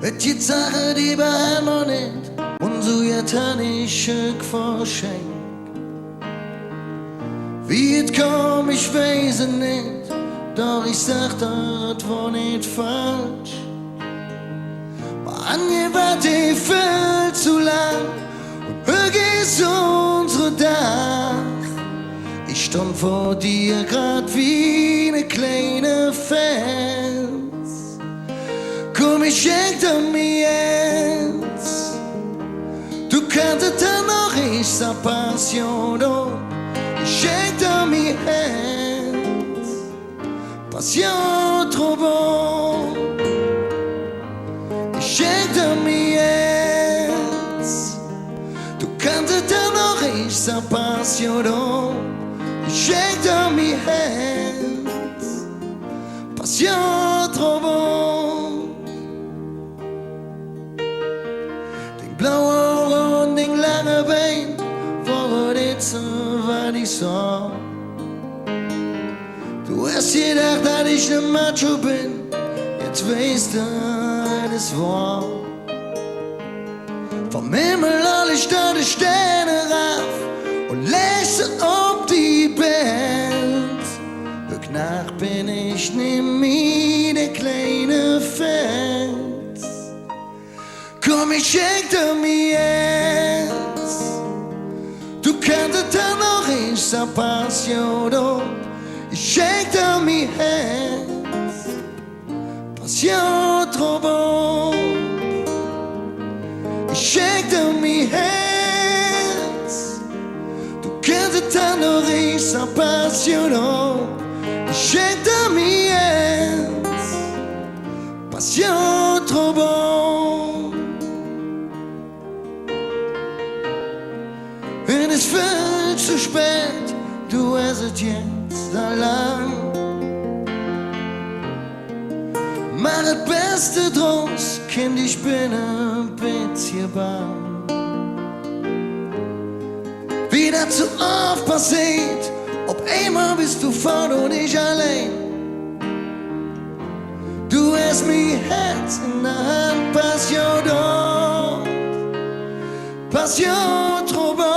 Het je Sache die bei noch nicht und so jetzt han ich schön verschenkt. Wie et komm, ich weiß es nicht, doch ich sag, das war nicht falsch. Man gewartet viel zu lang und hög ist unsere Dach. Ich stand vor dir grad wie ne kleine Fans. Komm, ich schenk dir mir jetzt. Du kannst dann noch ich sa passiono. Ich schenk dir mir jetzt. Passion trop bon. Ich schenk dir mir jetzt. Du kannst dann noch ich sa passiono. Ich schenk dir mir jetzt. Passion trop bon. Blauwe Augen, den lange Bein, vor dit war ich so. Du hast gedacht, dass ich ne Macho bin, jetzt weißt du, das war. Vom Himmel alle Sterne Sterne rauf und lese ob die Band. Nach bin ich nie der kleine Fans. Komm, ich schenk dir mir jetzt. Du kannst dann noch ich sa passiono. Ich schenk dir mir jetzt. Passion trop bon. Ich schenk dir mir jetzt. Du kannst dann noch ich sa passiono. Ich schenk dir mir jetzt. Passion trop bon. Wenn es viel zu spät, du hast es jetzt allein. Mach das Beste draus, Kind, ich bin ein bisschen bang. Wie das so oft passiert, ob einmal bist du fort und ich allein. Du hast mir Herz in der Hand, Passion dort, Passion trop bon.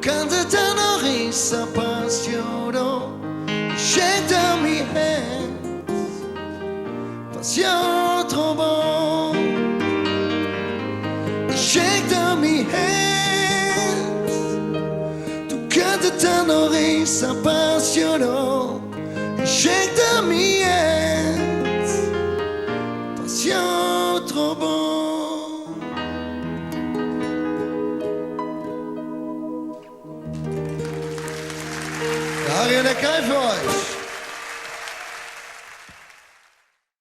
Canta noch ich appassiono, schenk dir mir Herz, Passion trop bon. Ich schenk dir mir Herz, du canta noch ich appassiono, ich schenk dir mir Herz, Passion trop bon. Ariane Kai für euch.